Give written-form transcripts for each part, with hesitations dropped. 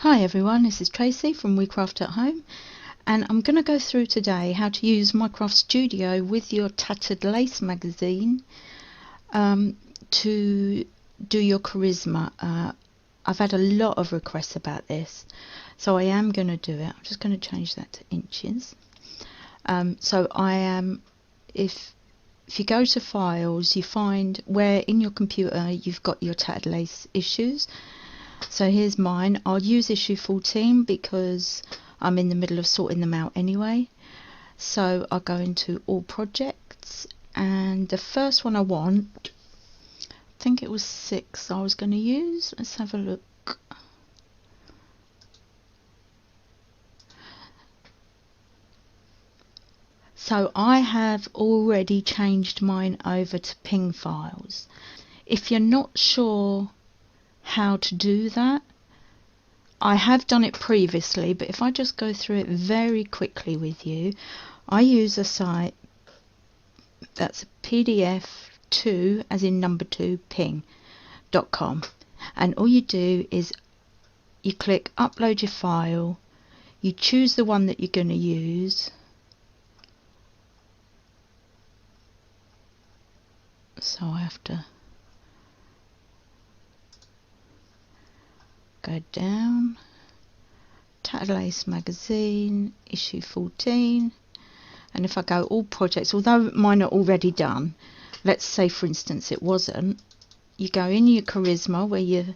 Hi everyone, this is Tracy from We Craft at Home, and I'm going to go through today how to use Minecraft Studio with your Tattered Lace magazine to do your charisma. I've had a lot of requests about this, so I am going to do it. I'm just going to change that to inches. If you go to files, you find where in your computer you've got your Tattered Lace issues. So here's mine. I'll use issue 14 because I'm in the middle of sorting them out anyway. So I'll go into all projects, and the first one I want, I think it was 6 I was going to use. Let's have a look. So I have already changed mine over to ping files. If you're not sure how to do that, I have done it previously, but if I just go through it very quickly with you, I use a site that's a PDF2 as in number 2 ping.com, and all you do is you click upload your file, you choose the one that you're going to use. So I have to go down, Tattered Lace magazine, issue 14, and if I go all projects, although mine are already done, let's say for instance it wasn't, you go in your charisma where your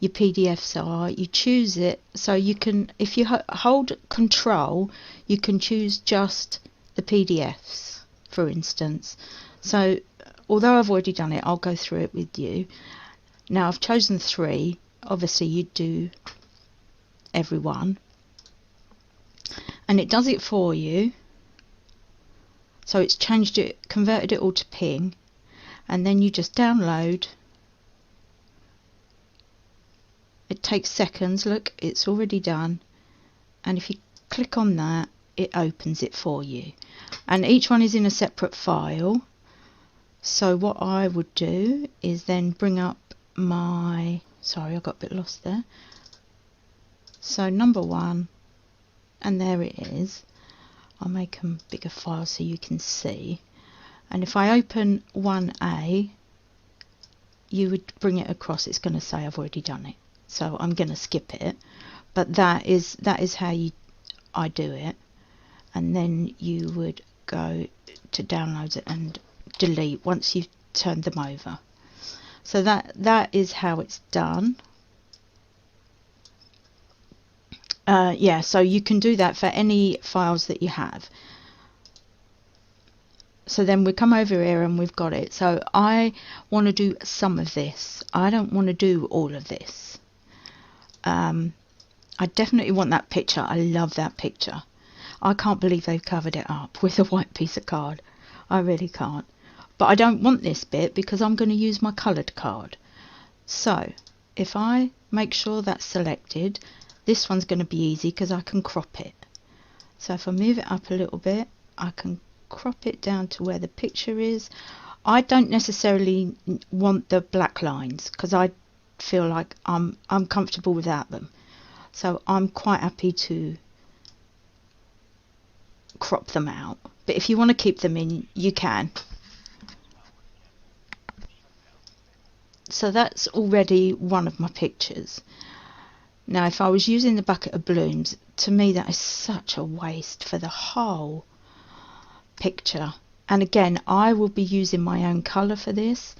PDFs are, you choose it, so you can, if you hold control, you can choose just the PDFs for instance. So although I've already done it, I'll go through it with you. Now I've chosen 3. Obviously you do every one, and it does it for you. So it's changed it, converted it all to ping, and then you just download. It takes seconds. Look, it's already done, and if you click on that, it opens it for you, and each one is in a separate file. So what I would do is then bring up my, sorry I got a bit lost there, so number 1, and there it is. I'll make a bigger file so you can see, and if I open 1A, you would bring it across. It's going to say I've already done it, so I'm going to skip it, but that is how I do it. And then you would go to download it and delete once you've turned them over. So that is how it's done. Yeah, so you can do that for any files that you have. So then we come over here and we've got it. So I want to do some of this. I don't want to do all of this. I definitely want that picture. I love that picture. I can't believe they've covered it up with a white piece of card. I really can't. But I don't want this bit because I'm going to use my coloured card. So if I make sure that's selected, this one's going to be easy because I can crop it. So if I move it up a little bit, I can crop it down to where the picture is. I don't necessarily want the black lines because I feel like I'm comfortable without them. So I'm quite happy to crop them out. But if you want to keep them in, you can. So that's already one of my pictures. Now if I was using the bucket of blooms, to me that is such a waste for the whole picture. And again, I will be using my own colour for this.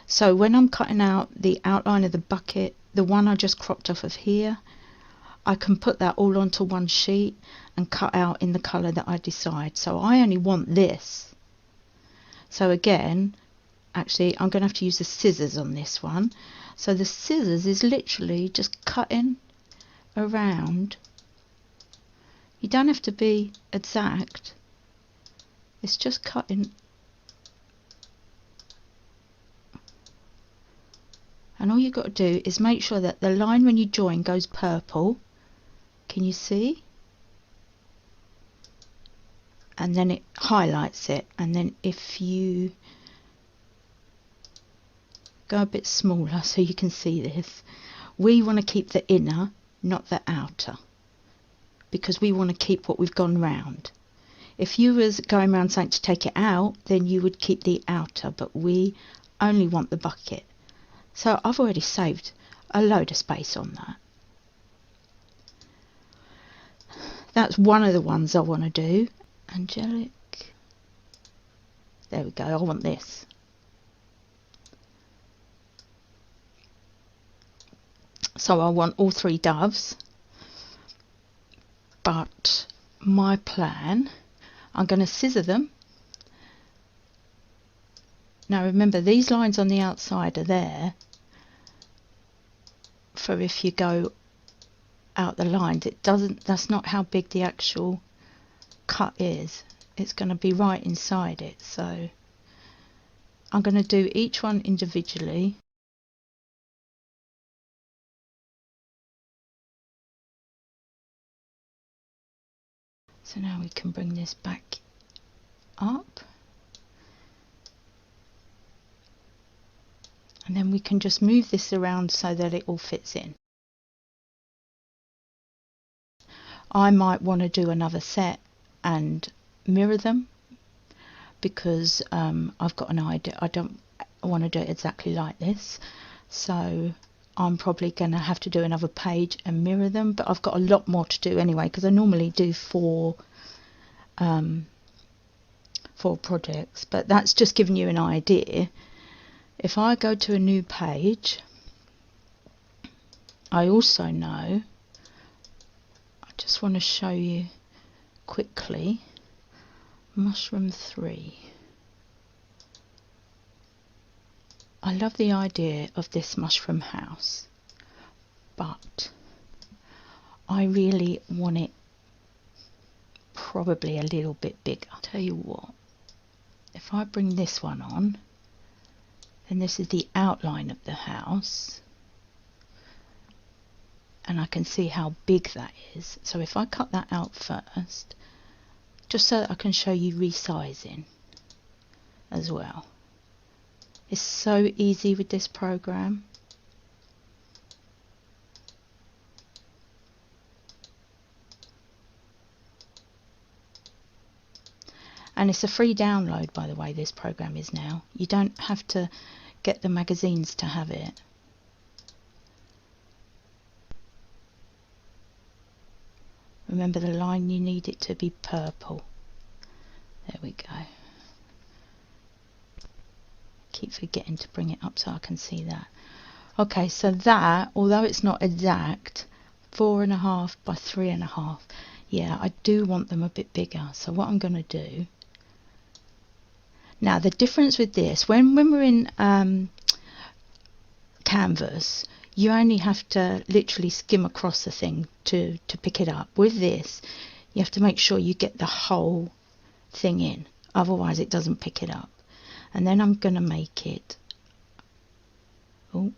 So when I'm cutting out the outline of the bucket, the one I just cropped off of here, I can put that all onto one sheet and cut out in the colour that I decide. So I only want this. So again, actually I'm going to have to use the scissors on this one. So the scissors is literally just cutting around. You don't have to be exact. It's just cutting. And all you've got to do is make sure that the line when you join goes purple. Can you see? And then it highlights it. And then if you go a bit smaller so you can see this, we want to keep the inner not the outer, because we want to keep what we've gone round. If you was going around saying to take it out, then you would keep the outer, but we only want the bucket. So I've already saved a load of space on that. That's one of the ones I want to do. Angelic. There we go, I want this. So I want all 3 doves. But my plan, I'm going to scissor them. Now remember, these lines on the outside are there for if you go out the lines. That's not how big the actual cut is. It's going to be right inside it. So I'm going to do each one individually. So now we can bring this back up. And then we can just move this around so that it all fits in. I might want to do another set and mirror them, because I've got an idea. I don't want to do it exactly like this, so I'm probably going to have to do another page and mirror them, but I've got a lot more to do anyway, because I normally do 4 projects, but that's just giving you an idea. If I go to a new page, I also know, I just want to show you quickly, mushroom 3. I love the idea of this mushroom house, but I really want it probably a little bit bigger. I'll tell you what, if I bring this one on, then this is the outline of the house, and I can see how big that is. So if I cut that out first, just so that I can show you resizing as well. It's so easy with this program. And it's a free download, by the way, this program is now. You don't have to get the magazines to have it. Remember the line, you need it to be purple. There we go. Keep forgetting to bring it up so I can see that. Okay, so that, although it's not exact, 4.5 by 3.5, yeah, I do want them a bit bigger. So what I'm going to do, now the difference with this, when we're in canvas, you only have to literally skim across the thing to pick it up. With this, you have to make sure you get the whole thing in, otherwise it doesn't pick it up. And then I'm going to make it, oh,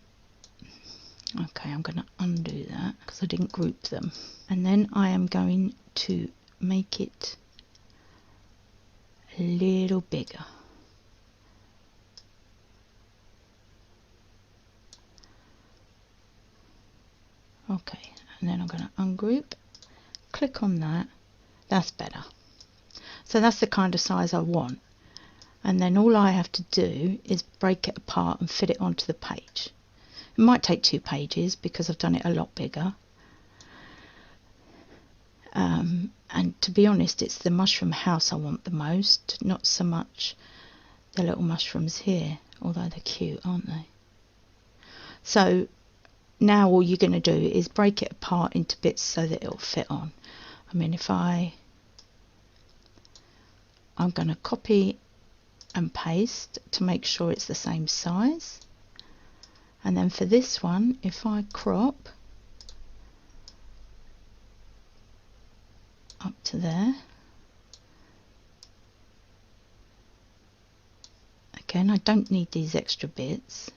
okay, I'm going to undo that because I didn't group them. And then I am going to make it a little bigger. Okay, and then I'm going to ungroup, click on that, that's better. So that's the kind of size I want. And then all I have to do is break it apart and fit it onto the page. It might take 2 pages because I've done it a lot bigger. And to be honest, it's the mushroom house I want the most, not so much the little mushrooms here, although they're cute, aren't they? So now all you're going to do is break it apart into bits so that it'll fit on. I mean, if I'm going to copy and paste to make sure it's the same size, and then for this one, if I crop up to there, again, I don't need these extra bits.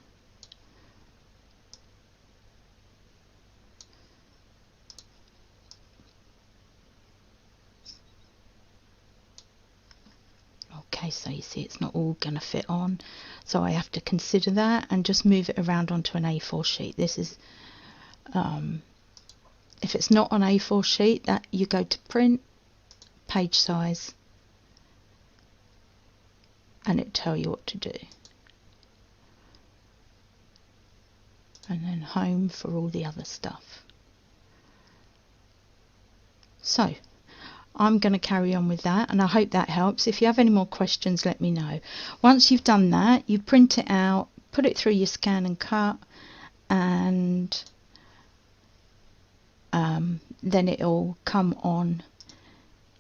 Okay, so you see it's not all going to fit on, so I have to consider that and just move it around onto an A4 sheet. This is If it's not on A4 sheet, that you go to print, page size, and it'll tell you what to do. And then home for all the other stuff. So I'm going to carry on with that, and I hope that helps. If you have any more questions, let me know. Once you've done that, you print it out, put it through your scan and cut, and then it'll come on.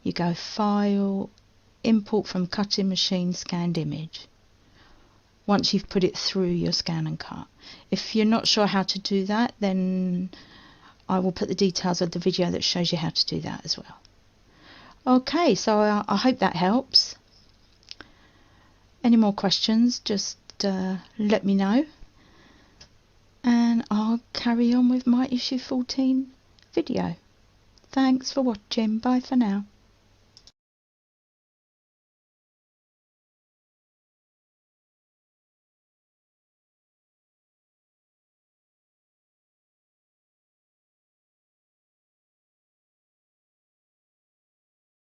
You go File, Import from Cutting Machine, Scanned Image, once you've put it through your scan and cut. If you're not sure how to do that, then I will put the details of the video that shows you how to do that as well. Okay, so I hope that helps. Any more questions, just let me know, and I'll carry on with my issue 14 video. Thanks for watching. Bye for now.